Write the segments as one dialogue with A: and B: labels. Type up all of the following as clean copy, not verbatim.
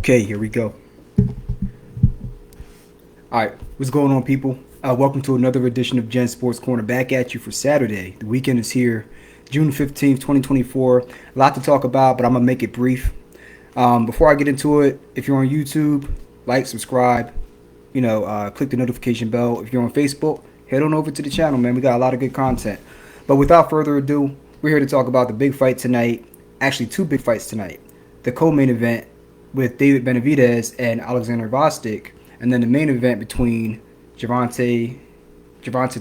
A: Okay, here we go. Alright, what's going on, people? Welcome to another edition of Gen Sports Corner, back at you for Saturday. The weekend is here, June 15th, 2024. A lot to talk about, but I'm going to make it brief. Before I get into it, if you're on YouTube, like, subscribe, click the notification bell. If you're on Facebook, head on over to the channel, man. We got a lot of good content. But without further ado, we're here to talk about the big fight tonight. Actually, two big fights tonight. The co-main event with David Benavidez and Oleksandr Gvozdyk, and then the main event between Gervonta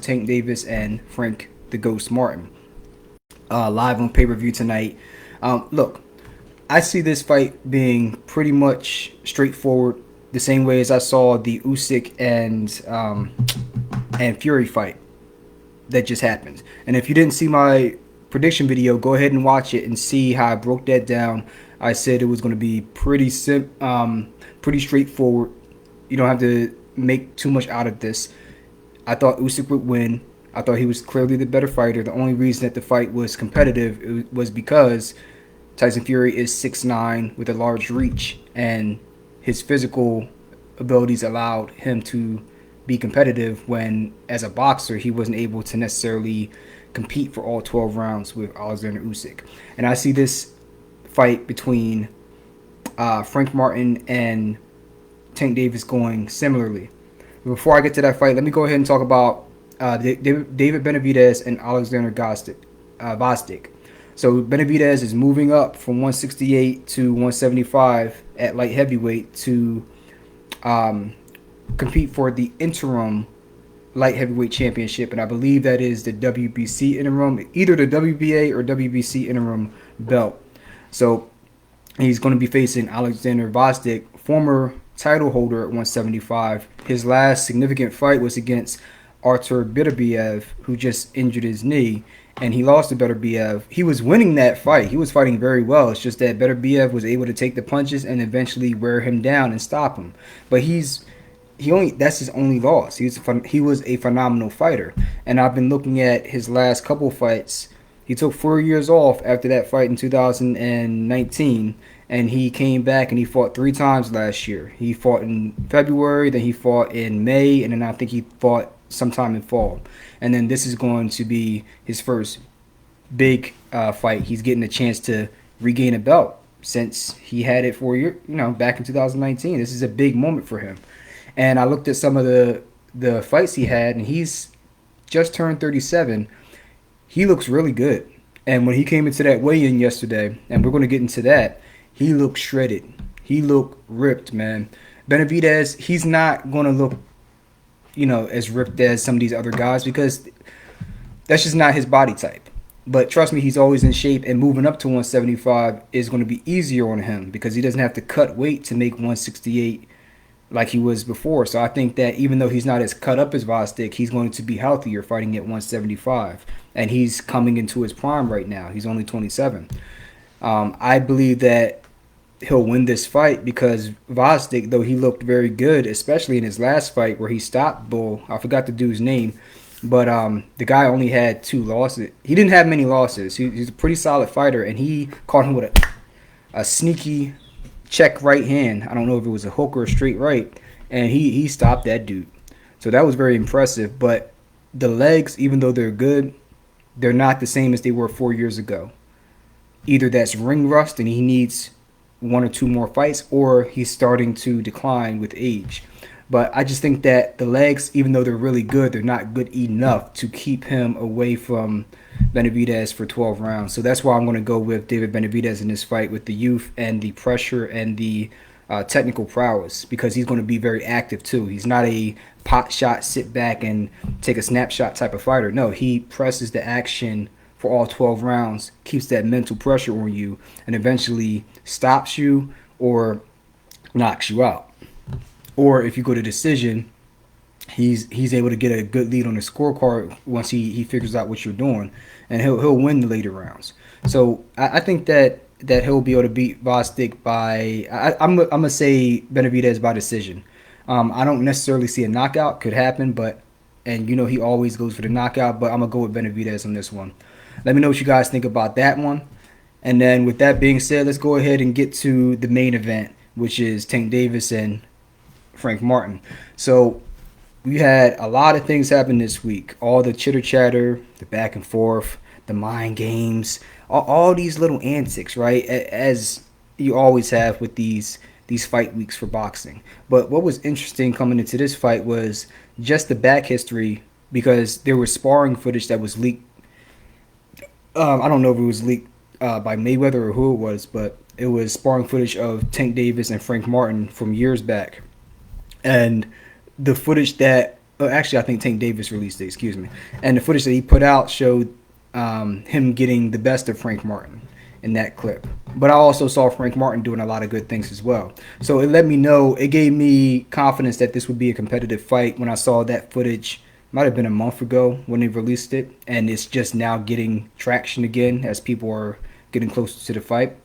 A: Tank Davis and Frank the Ghost Martin. Live on pay-per-view tonight. Look, I see this fight being pretty much straightforward, the same way as I saw the Usyk and Fury fight that just happened. And if you didn't see my prediction video, go ahead and watch it and see how I broke that down. I said it was going to be pretty straightforward. You don't have to make too much out of this. I thought Usyk would win. I thought he was clearly the better fighter. The only reason that the fight was competitive was because Tyson Fury is 6'9" with a large reach, and his physical abilities allowed him to be competitive when, as a boxer, he wasn't able to necessarily compete for all 12 rounds with Alexander Usyk. And I see this fight between frankmartin and Tank Davis going similarly. Before I get to that fight, let me go ahead and talk about David Benavidez and Oleksandr Gvozdyk. So Benavidez is moving up from 168 to 175 at light heavyweight to compete for the interim light heavyweight championship, and I believe that is the WBC interim, either the WBA or WBC interim belt. So he's going to be facing Oleksandr Gvozdyk, former title holder at 175. His last significant fight was against Artur Beterbiev, who just injured his knee, and he lost to Beterbiev. He was winning that fight. He was fighting very well. It's just that Beterbiev was able to take the punches and eventually wear him down and stop him. But that's his only loss. He was a phenomenal fighter, and I've been looking at his last couple fights. He took 4 years off after that fight in 2019, and he came back and he fought 3 times last year. He fought in February, then he fought in May, and then I think he fought sometime in fall. And then this is going to be his first big fight. He's getting a chance to regain a belt since he had it 4 years, back in 2019. This is a big moment for him. And I looked at some of the fights he had, and he's just turned 37. He looks really good. And when he came into that weigh-in yesterday, and we're going to get into that, he looked shredded. He looked ripped, man. Benavidez, he's not going to look, as ripped as some of these other guys because that's just not his body type. But trust me, he's always in shape, and moving up to 175 is going to be easier on him because he doesn't have to cut weight to make 168 like he was before. So I think that even though he's not as cut up as Gvozdyk, he's going to be healthier fighting at 175. And he's coming into his prime right now. He's only 27. I believe that he'll win this fight because Gvozdyk, though he looked very good, especially in his last fight where he stopped Bull. I forgot the dude's name. But the guy only had 2 losses. He didn't have many losses. He's a pretty solid fighter, and he caught him with a sneaky check right hand. I don't know if it was a hook or a straight right, and he stopped that dude. So that was very impressive. But the legs, even though they're good, they're not the same as they were 4 years ago. Either that's ring rust and he needs 1 or 2 more fights, or he's starting to decline with age. But I just think that the legs, even though they're really good, they're not good enough to keep him away from Benavidez for 12 rounds. So that's why I'm going to go with David Benavidez in this fight, with the youth and the pressure and the technical prowess, because he's going to be very active too. He's not a pot shot, sit back and take a snapshot type of fighter. No, he presses the action for all 12 rounds, keeps that mental pressure on you, and eventually stops you or knocks you out. Or if you go to decision, he's able to get a good lead on the scorecard once he figures out what you're doing, and he'll win the later rounds. So I think that he'll be able to beat Gvozdyk by I'm gonna say Benavidez by decision. I don't necessarily see a knockout. Could happen, and he always goes for the knockout, but I'm gonna go with Benavidez on this one. Let me know what you guys think about that one. And then with that being said, let's go ahead and get to the main event, which is Tank Davis and Frank Martin. So we had a lot of things happen this week. All the chitter chatter, the back and forth, the mind games, all these little antics, right? As you always have with these fight weeks for boxing. But what was interesting coming into this fight was just the back history, because there was sparring footage that was leaked. I don't know if it was leaked by Mayweather or who it was, but it was sparring footage of Tank Davis and Frank Martin from years back. And the footage that actually I think Tank Davis released it, excuse me. And the footage that he put out showed him getting the best of Frank Martin in that clip. But I also saw Frank Martin doing a lot of good things as well. So it let me know, it gave me confidence that this would be a competitive fight when I saw that footage. Might have been a month ago when they released it, and it's just now getting traction again as people are getting closer to the fight.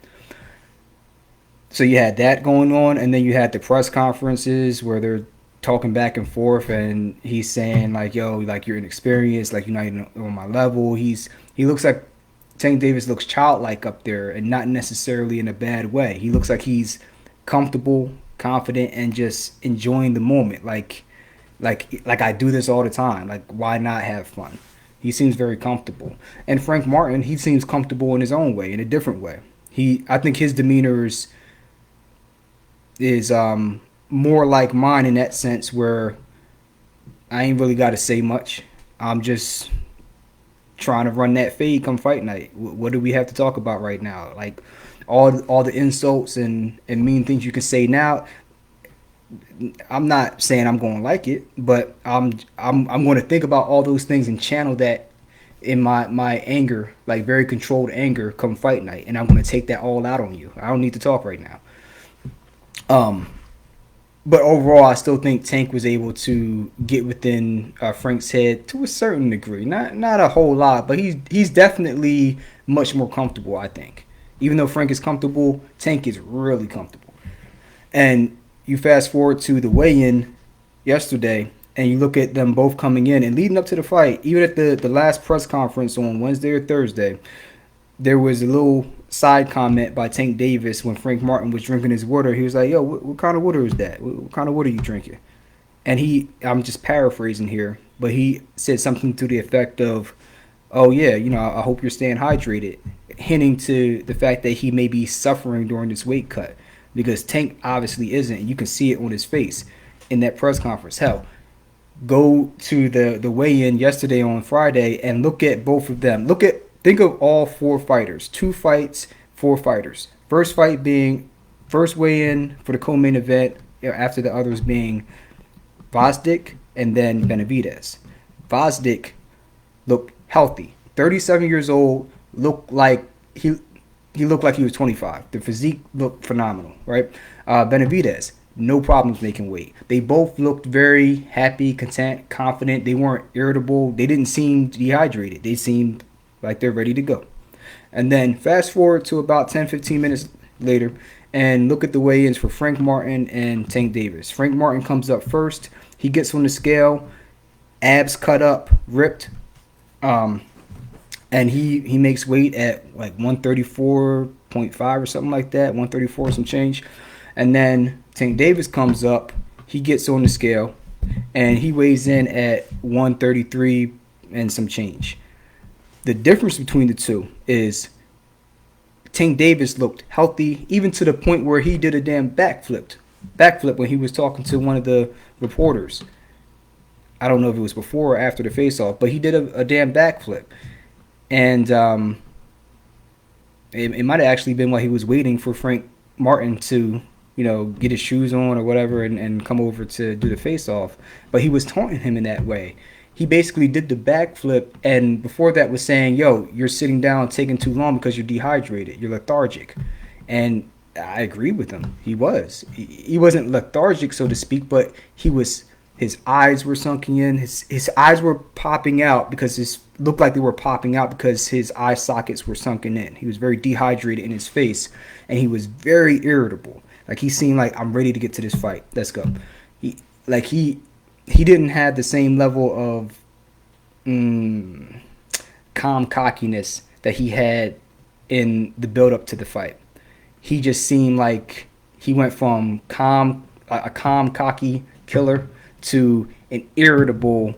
A: So you had that going on, and then you had the press conferences where they're talking back and forth, and he's saying like, "Yo, like you're inexperienced, like you're not even on my level." He looks like Tank Davis looks childlike up there, and not necessarily in a bad way. He looks like he's comfortable, confident, and just enjoying the moment. Like I do this all the time. Like, why not have fun? He seems very comfortable. And Frank Martin, he seems comfortable in his own way, in a different way. I think his demeanor is more like mine in that sense, where I ain't really got to say much. I'm just trying to run that fade come fight night. What do we have to talk about right now? Like all the insults and mean things you can say now. I'm not saying I'm going to like it, but I'm going to think about all those things and channel that in my anger, like very controlled anger, come fight night, and I'm going to take that all out on you. I don't need to talk right now. But overall, I still think Tank was able to get within Frank's head to a certain degree. Not a whole lot, but he's definitely much more comfortable, I think. Even though Frank is comfortable, Tank is really comfortable. And you fast forward to the weigh-in yesterday, and you look at them both coming in and leading up to the fight. Even at the last press conference on Wednesday or Thursday, there was a little side comment by Tank Davis when Frank Martin was drinking his water. He was like, "Yo, what kind of water is that? What kind of water are you drinking?" And I'm just paraphrasing here, but he said something to the effect of, "Oh yeah, I hope you're staying hydrated," hinting to the fact that he may be suffering during this weight cut, because Tank obviously isn't. You can see it on his face in that press conference. Hell, go to the weigh-in yesterday on Friday and look at both of them. Think of all four fighters. 2 fights, 4 fighters. First fight being first weigh-in for the co-main event, after the others being Gvozdyk and then Benavidez. Gvozdyk looked healthy. 37 years old, looked like he looked like he was 25. The physique looked phenomenal, right? Benavidez, no problems making weight. They both looked very happy, content, confident. They weren't irritable. They didn't seem dehydrated. They seemed like they're ready to go. And then fast forward to about 10-15 minutes later and look at the weigh-ins for Frank Martin and Tank Davis. Frank Martin comes up first. He gets on the scale, abs cut up, ripped, and he makes weight at like 134.5 or something like that, 134 some change. And then Tank Davis comes up, he gets on the scale, and he weighs in at 133 and some change. The difference between the two is Tank Davis looked healthy, even to the point where he did a damn backflip when he was talking to one of the reporters. I don't know if it was before or after the face-off, but he did a damn backflip. And it might have actually been while he was waiting for Frank Martin to, get his shoes on or whatever and come over to do the face-off. But he was taunting him in that way. He basically did the backflip, and before that was saying, "Yo, you're sitting down taking too long because you're dehydrated. You're lethargic." And I agree with him. He was. He wasn't lethargic, so to speak, but his eyes were sunken in. His eyes were popping out because it looked like they were popping out because his eye sockets were sunken in. He was very dehydrated in his face, and he was very irritable. Like, he seemed like, "I'm ready to get to this fight. Let's go." He didn't have the same level of calm cockiness that he had in the build-up to the fight. He just seemed like he went from a calm, cocky killer to an irritable,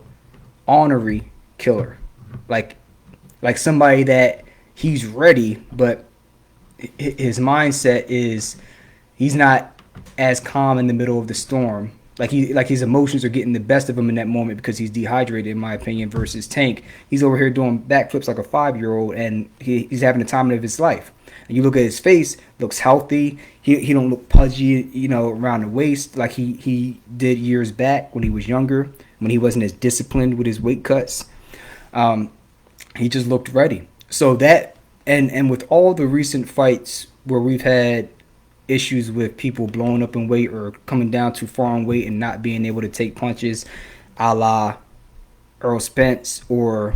A: ornery killer, like somebody that he's ready, but his mindset is he's not as calm in the middle of the storm. Like his emotions are getting the best of him in that moment because he's dehydrated, in my opinion. Versus Tank, he's over here doing backflips like a 5-year-old, and he's having the time of his life. And you look at his face, looks healthy. He don't look pudgy, around the waist like he did years back when he was younger, when he wasn't as disciplined with his weight cuts. He just looked ready. So that and with all the recent fights where we've had issues with people blowing up in weight or coming down too far in weight and not being able to take punches, a la Earl Spence or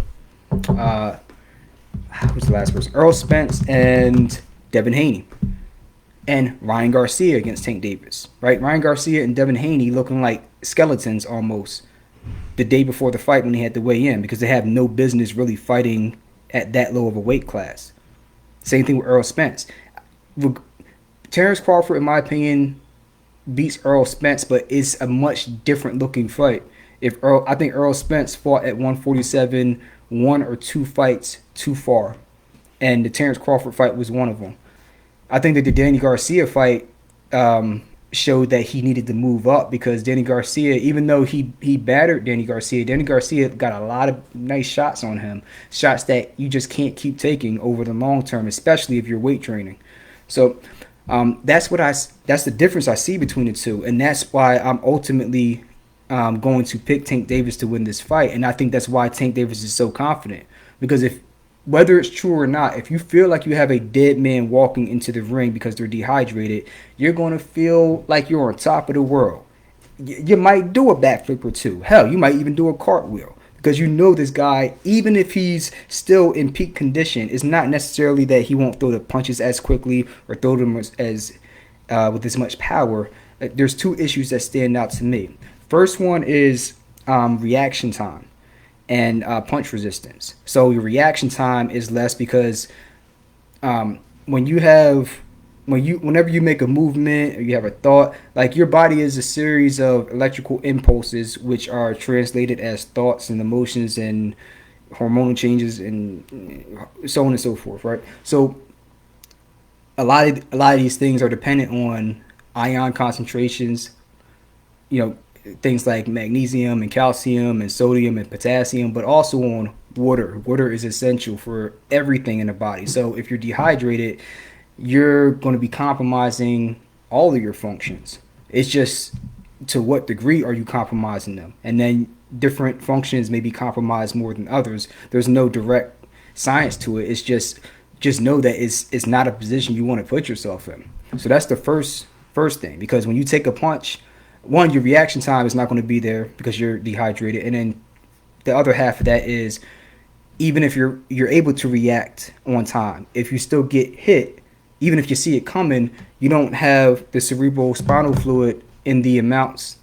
A: who's the last person? Earl Spence and Devin Haney. And Ryan Garcia against Tank Davis, right? Ryan Garcia and Devin Haney looking like skeletons almost the day before the fight when they had to weigh in, because they have no business really fighting at that low of a weight class. Same thing with Earl Spence. Terrence Crawford, in my opinion, beats Earl Spence, but it's a much different looking fight. I think Earl Spence fought at 147 1 or 2 fights too far, and the Terrence Crawford fight was one of them. I think that the Danny Garcia fight showed that he needed to move up, because Danny Garcia, even though he battered Danny Garcia got a lot of nice shots on him, shots that you just can't keep taking over the long term, especially if you're weight training. So that's the difference I see between the two, and that's why I'm ultimately going to pick Tank Davis to win this fight. And I think that's why Tank Davis is so confident, because whether it's true or not, if you feel like you have a dead man walking into the ring because they're dehydrated, you're going to feel like you're on top of the world. You might do a backflip or two. Hell, you might even do a cartwheel, because you know this guy, even if he's still in peak condition, it's not necessarily that he won't throw the punches as quickly or throw them as with as much power. There's 2 issues that stand out to me. First one is reaction time and punch resistance. So your reaction time is less because whenever you make a movement or you have a thought, like your body is a series of electrical impulses which are translated as thoughts and emotions and hormonal changes and so on and so forth, right? So a lot of these things are dependent on ion concentrations, things like magnesium and calcium and sodium and potassium, but also on water. Water is essential for everything in the body. So if you're dehydrated, you're going to be compromising all of your functions. It's just to what degree are you compromising them? And then different functions may be compromised more than others. There's no direct science to it. It's just know that it's not a position you want to put yourself in. So that's the first thing, because when you take a punch, one, your reaction time is not going to be there because you're dehydrated, and then the other half of that is, even if you're able to react on time, if you still get hit, even if you see it coming, you don't have the cerebral spinal fluid in the amounts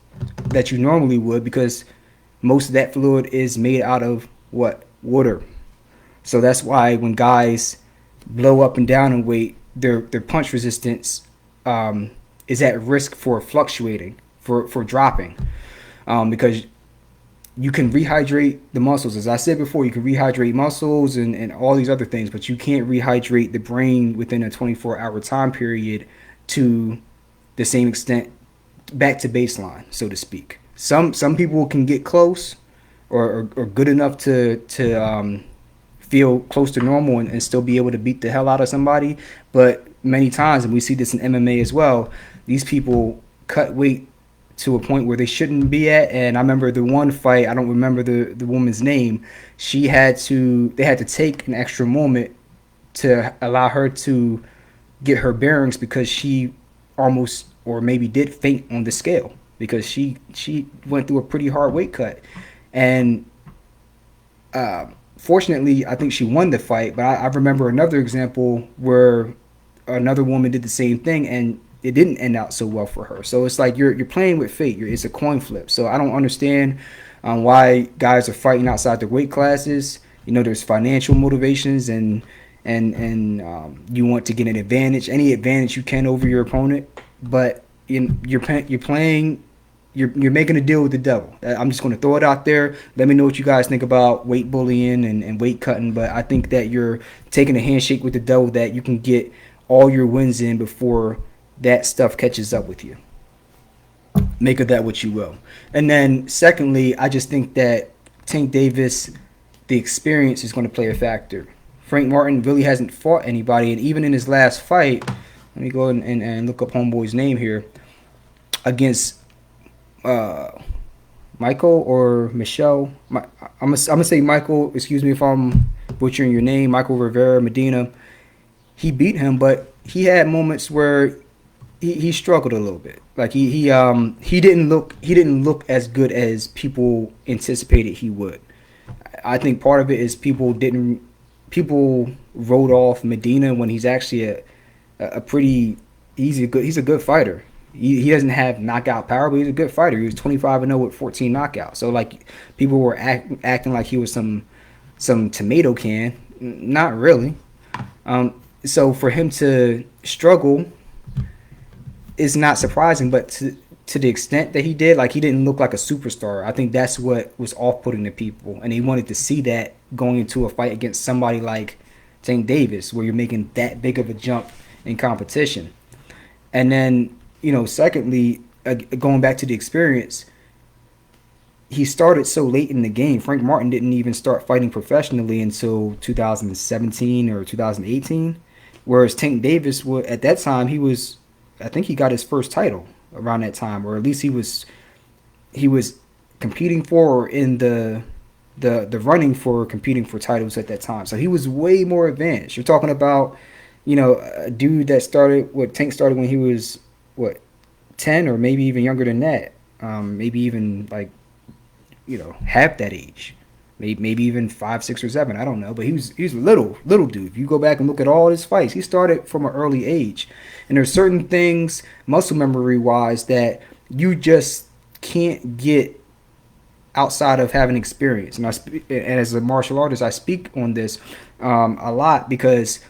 A: that you normally would, because most of that fluid is made out of what? Water. So that's why when guys blow up and down in weight, their punch resistance is at risk for fluctuating, for dropping, because you can rehydrate the muscles. As I said before, you can rehydrate muscles and all these other things, but you can't rehydrate the brain within a 24-hour time period to the same extent back to baseline, so to speak. Some people can get close or good enough to feel close to normal and still be able to beat the hell out of somebody, but many times, and we see this in MMA as well, these people cut weight to a point where they shouldn't be at. And I remember the one fight, I don't remember the woman's name, they had to take an extra moment to allow her to get her bearings, because she almost, or maybe did, faint on the scale, because she went through a pretty hard weight cut. And fortunately, I think she won the fight, but I remember another example where another woman did the same thing and it didn't end out so well for her. So it's like you're playing with fate. It's a coin flip. So I don't understand why guys are fighting outside their weight classes. There's financial motivations and you want to get an advantage, any advantage you can over your opponent. but you're playing. You're making a deal with the devil. I'm just going to throw it out there. Let me know what you guys think about weight bullying and weight cutting. But I think that you're taking a handshake with the devil that you can get all your wins in before that stuff catches up with you. Make of that what you will. And then secondly, I just think that Tank Davis, the experience is going to play a factor. Frank Martin really hasn't fought anybody, and even in his last fight, let me go and look up homeboy's name here, against Michael or Michelle. I'm gonna say Michael. Excuse me if I'm butchering your name. Michael Rivera Medina. He beat him, but he had moments where he struggled a little bit. Like he didn't look as good as people anticipated he would. I think part of it is people wrote off Medina when he's actually he's a good fighter. He doesn't have knockout power, but he's a good fighter. He was 25-0 with 14 knockouts. So like people were acting like he was some tomato can. Not really. So for him to struggle is not surprising, but to the extent that he did, like he didn't look like a superstar. I think that's what was off-putting to people, and they wanted to see that going into a fight against somebody like Tank Davis, where you're making that big of a jump in competition. And then, secondly, going back to the experience, he started so late in the game. Frank Martin didn't even start fighting professionally until 2017 or 2018, whereas Tank Davis, at that time, I think he got his first title around that time, or at least he was competing for, or in the running for competing for titles at that time. So he was way more advanced. You're talking about, a dude that Tank started when he was 10 or maybe even younger than that. Maybe even half that age. Maybe even 5, 6, or 7. I don't know. But he was a little dude. If you go back and look at all his fights, he started from an early age. And there's certain things, muscle memory wise, that you just can't get outside of having experience. And as a martial artist, I speak on this a lot because,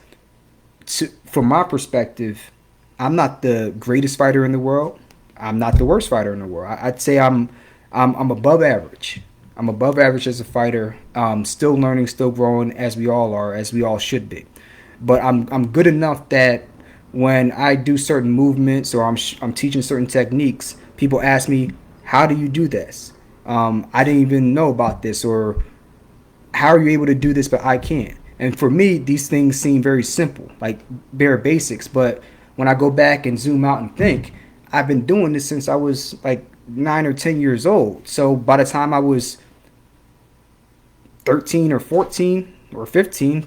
A: from my perspective, I'm not the greatest fighter in the world. I'm not the worst fighter in the world. I'd say I'm above average. I'm above average as a fighter. Still learning, still growing, as we all are, as we all should be. But I'm good enough that when I do certain movements or I'm teaching certain techniques, people ask me, "How do you do this? I didn't even know about this," or "How are you able to do this but I can't?" And for me, these things seem very simple, like bare basics. But when I go back and zoom out and think, I've been doing this since I was like 9 or 10 years old. So by the time I was 13 or 14 or 15,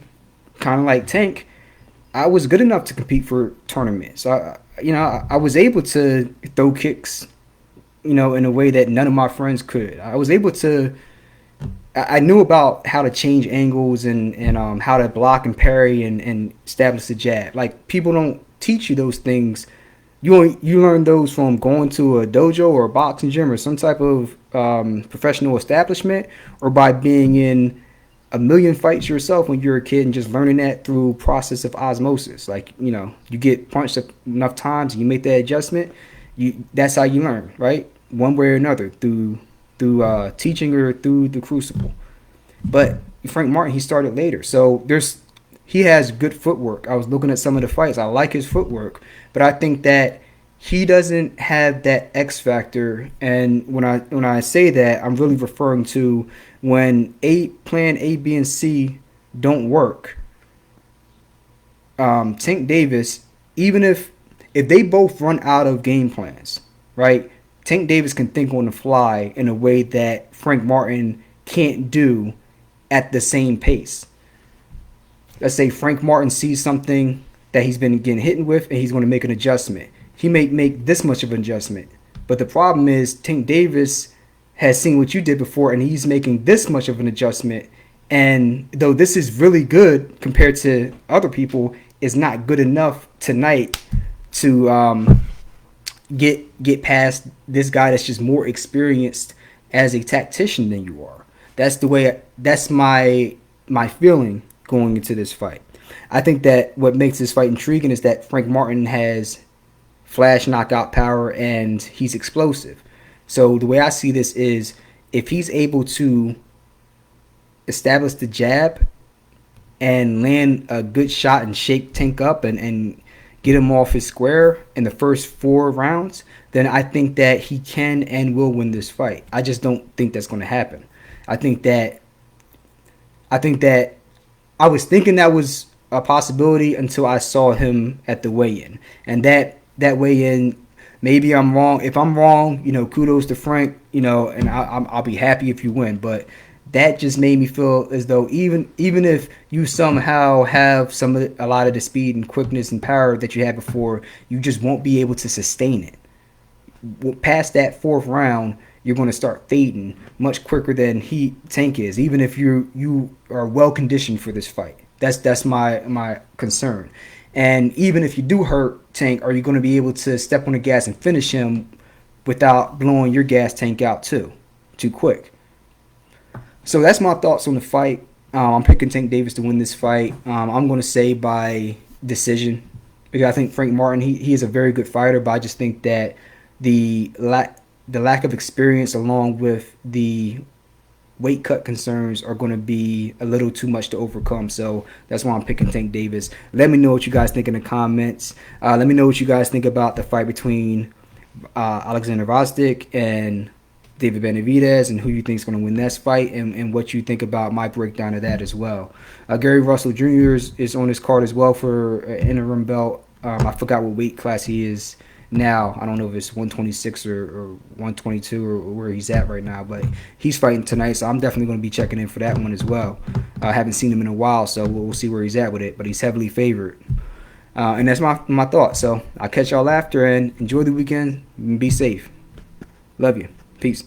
A: kind of like Tank, I was good enough to compete for tournaments. I was able to throw kicks, in a way that none of my friends could. I was able to. I knew about how to change angles and how to block and parry and establish the jab. Like, people don't teach you those things. You learn those from going to a dojo or a boxing gym or some type of professional establishment, or by being in a million fights yourself when you're a kid and just learning that through process of osmosis. Like, you get punched enough times and you make that adjustment. That's how you learn, right? One way or another, through teaching or through the crucible. But Frank Martin, he started later, so he has good footwork. I was looking at some of the fights. I like his footwork, but I think that he doesn't have that X factor. And when I say that, I'm really referring to when plan A, B, and C don't work. Tank Davis, even if they both run out of game plans, right? Tank Davis can think on the fly in a way that Frank Martin can't do at the same pace. Let's say Frank Martin sees something that he's been getting hit with, and he's going to make an adjustment. He may make this much of an adjustment, but the problem is Tank Davis has seen what you did before, and he's making this much of an adjustment. And though this is really good compared to other people, it's not good enough tonight to get past this guy that's just more experienced as a tactician than you are. That's my feeling going into this fight. I think that what makes this fight intriguing is that Frank Martin has flash knockout power, and he's explosive. So the way I see this is, if he's able to establish the jab and land a good shot and shake Tank up and get him off his square in the first 4 rounds, then I think that he can and will win this fight. I just don't think that's going to happen. I think that I was thinking that was a possibility until I saw him at the weigh-in. And that weigh-in, maybe I'm wrong. If I'm wrong, kudos to Frank, and I'll be happy if you win. But that just made me feel as though even if you somehow have a lot of the speed and quickness and power that you had before, you just won't be able to sustain it. Past that 4th round, you're going to start fading much quicker than Tank is, even if you are well conditioned for this fight. That's my concern. And even if you do hurt Tank, are you going to be able to step on the gas and finish him without blowing your gas tank out too quick? So that's my thoughts on the fight. I'm picking Tank Davis to win this fight. I'm going to say by decision, because I think Frank Martin, he is a very good fighter, but I just think that the lack of experience along with the weight cut concerns are going to be a little too much to overcome. So that's why I'm picking Tank Davis. Let me know what you guys think in the comments. Let me know what you guys think about the fight between Oleksandr Gvozdyk and David Benavidez, and who you think is going to win this fight, and what you think about my breakdown of that as well. Gary Russell Jr. is on this card as well for an interim belt. I forgot what weight class he is now. I don't know if it's 126 or 122 or where he's at right now, but he's fighting tonight, so I'm definitely going to be checking in for that one as well. I haven't seen him in a while, so we'll see where he's at with it, but he's heavily favored. And that's my thoughts. So I'll catch y'all after, and enjoy the weekend and be safe. Love you. Peace.